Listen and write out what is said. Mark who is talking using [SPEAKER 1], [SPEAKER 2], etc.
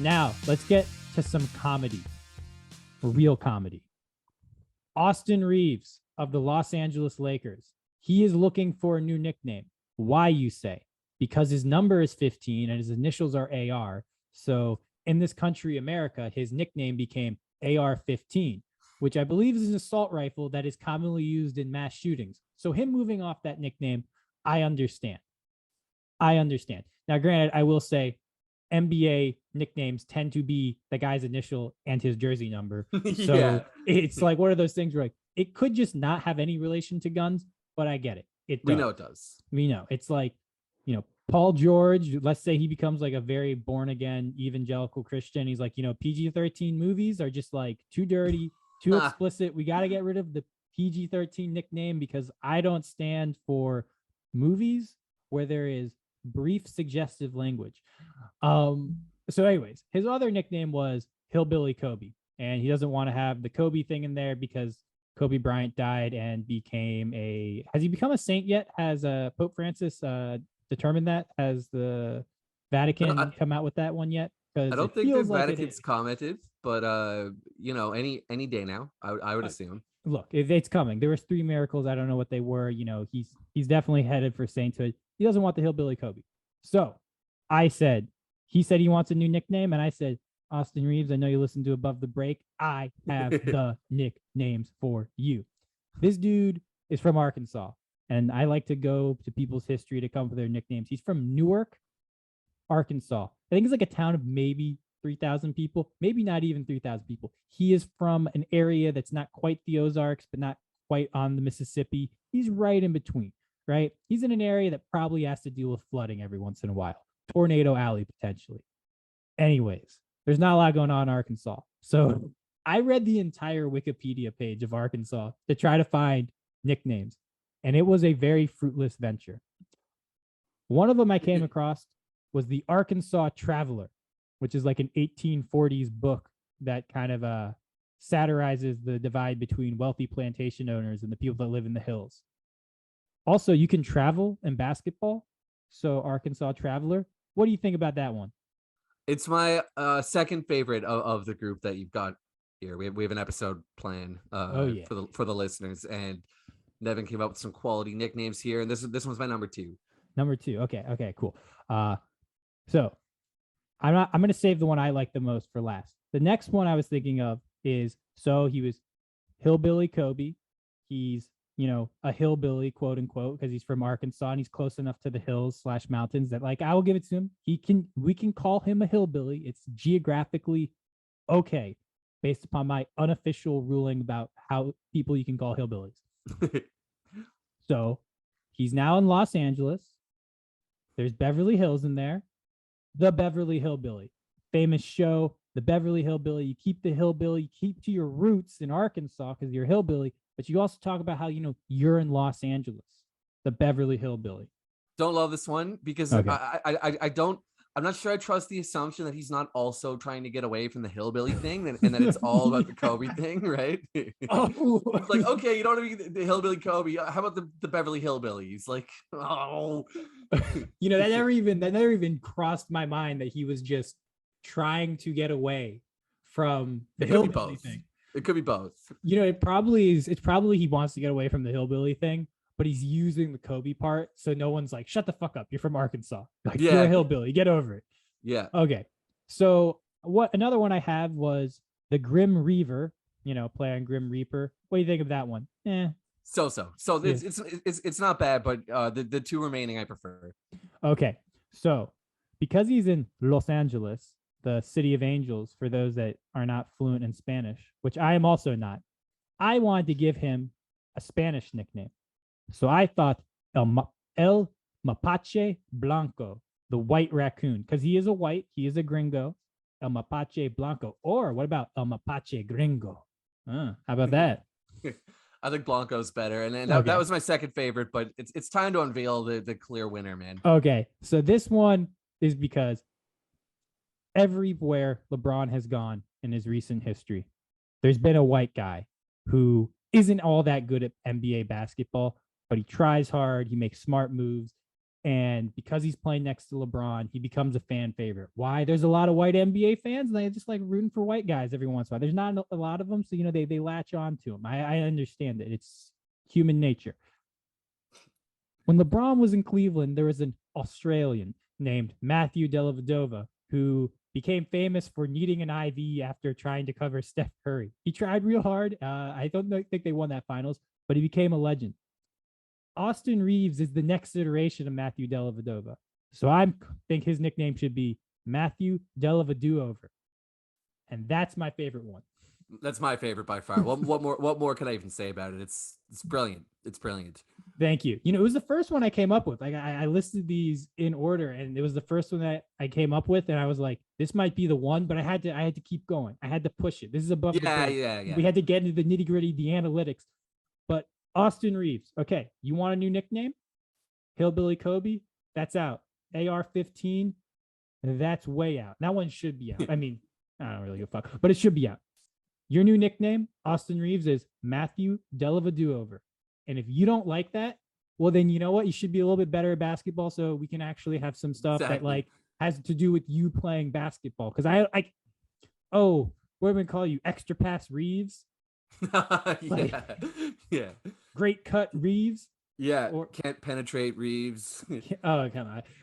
[SPEAKER 1] Now, let's get to some comedy, real comedy. Austin Reaves of the Los Angeles Lakers. He is looking for a new nickname. Why, you say? Because his number is 15 and his initials are AR. So in this country, America, his nickname became AR-15, which I believe is an assault rifle that is commonly used in mass shootings. So him moving off that nickname, I understand. I understand. Now, granted, I will say NBA nicknames tend to be the guy's initial and his jersey number. So
[SPEAKER 2] Yeah.
[SPEAKER 1] it's like one of those things where like it could just not have any relation to guns, but I get it. It does.
[SPEAKER 2] We know it does.
[SPEAKER 1] We know. It's like, Paul George, let's say he becomes like a very born again evangelical Christian. He's like, PG-13 movies are just like too dirty, too explicit. We got to get rid of the PG-13 nickname because I don't stand for movies where there is brief suggestive language. So anyways, his other nickname was Hillbilly Kobe, and he doesn't want to have the Kobe thing in there because Kobe Bryant died and became has he become a saint yet? Has Pope Francis determined that? Has the Vatican come out with that one yet?
[SPEAKER 2] I don't think the Vatican's commented, but any day now, I would assume.
[SPEAKER 1] Look, if it's coming. There was 3 miracles. I don't know what they were. He's definitely headed for sainthood. He doesn't want the Hillbilly Kobe. So he said he wants a new nickname, and I said, Austin Reaves, I know you listen to Above the Break. I have the nicknames for you. This dude is from Arkansas, and I like to go to people's history to come up with their nicknames. He's from Newark, Arkansas. I think it's like a town of maybe 3,000 people, maybe not even 3,000 people. He is from an area that's not quite the Ozarks, but not quite on the Mississippi. He's right in between, right? He's in an area that probably has to deal with flooding every once in a while. Tornado Alley, potentially. Anyways, there's not a lot going on in Arkansas. So I read the entire Wikipedia page of Arkansas to try to find nicknames, and it was a very fruitless venture. One of them I came across was the Arkansas Traveler, which is like an 1840s book that kind of satirizes the divide between wealthy plantation owners and the people that live in the hills. Also, you can travel in basketball. So Arkansas Traveler. What do you think about that one?
[SPEAKER 2] It's my second favorite of the group that you've got here. We have an episode plan for the listeners, and Nevin came up with some quality nicknames here, and this one's my number 2.
[SPEAKER 1] Number 2. Okay, cool. So I'm gonna save the one I like the most for last. The next one I was thinking of is he was Hillbilly Kobe. He's a hillbilly, quote unquote, because he's from Arkansas and he's close enough to the hills / mountains that like I will give it to him. We can call him a hillbilly. It's geographically okay based upon my unofficial ruling about how people you can call hillbillies. So he's now in Los Angeles. There's Beverly Hills in there. The Beverly Hillbilly, famous show, The Beverly Hillbilly. You keep the hillbilly, you keep to your roots in Arkansas because you're a hillbilly. But you also talk about how, you're in Los Angeles, the Beverly Hillbilly.
[SPEAKER 2] Don't love this one because okay. I'm not sure I trust the assumption that he's not also trying to get away from the hillbilly thing and that it's all about the Kobe thing, right? Oh. It's like, okay, you don't want to be the hillbilly Kobe. How about the Beverly Hillbillies? Like, oh.
[SPEAKER 1] That never even crossed my mind that he was just trying to get away from the hillbilly thing.
[SPEAKER 2] It could be both.
[SPEAKER 1] It probably is. It's probably he wants to get away from the hillbilly thing, but he's using the Kobe part. So no one's like, shut the fuck up. You're from Arkansas. Like, you're a hillbilly. Get over it.
[SPEAKER 2] Yeah.
[SPEAKER 1] Okay. So another one I had was the Grim Reaver, playing Grim Reaper. What do you think of that one?
[SPEAKER 2] So it's not bad, but the 2 remaining I prefer.
[SPEAKER 1] Okay. So because he's in Los Angeles, the City of Angels, for those that are not fluent in Spanish, which I am also not, I wanted to give him a Spanish nickname. So I thought El Mapache Blanco, the white raccoon, because he is a white, he is a gringo, El Mapache Blanco. Or what about El Mapache Gringo? How about that?
[SPEAKER 2] I think Blanco's better. And that was my second favorite, but it's time to unveil the clear winner, man.
[SPEAKER 1] Okay, so this one is because everywhere LeBron has gone in his recent history, there's been a white guy who isn't all that good at NBA basketball, but he tries hard. He makes smart moves. And because he's playing next to LeBron, he becomes a fan favorite. Why? There's a lot of white NBA fans, and they just like rooting for white guys every once in a while. There's not a lot of them, so they latch on to him. I understand it. It's human nature. When LeBron was in Cleveland, there was an Australian named Matthew Dellavedova who became famous for needing an IV after trying to cover Steph Curry. He tried real hard. I don't think they won that finals, but he became a legend. Austin Reaves is the next iteration of Matthew Dellavedova. So I think his nickname should be Matthew Dellavedo-over. And that's my favorite one.
[SPEAKER 2] That's my favorite by far. What more can I even say about it? It's brilliant. It's brilliant.
[SPEAKER 1] Thank you. It was the first one I came up with. Like I listed these in order, and it was the first one that I came up with, and I was like, this might be the one, but I had to keep going. I had to push it. This is above the belt.
[SPEAKER 2] Yeah.
[SPEAKER 1] We had to get into the nitty-gritty, the analytics. But Austin Reaves. Okay, you want a new nickname? Hillbilly Kobe, that's out. AR-15, that's way out. That one should be out. I mean, I don't really give a fuck, but it should be out. Your new nickname, Austin Reaves, is Matthew Dellavedova-over. And if you don't like that, well, then you know what? You should be a little bit better at basketball so we can actually have some stuff that like has to do with you playing basketball. Because what am I going to call you? Extra pass Reaves?
[SPEAKER 2] Yeah.
[SPEAKER 1] Great cut Reaves?
[SPEAKER 2] Yeah. Or can't penetrate Reaves.
[SPEAKER 1] Oh, come on.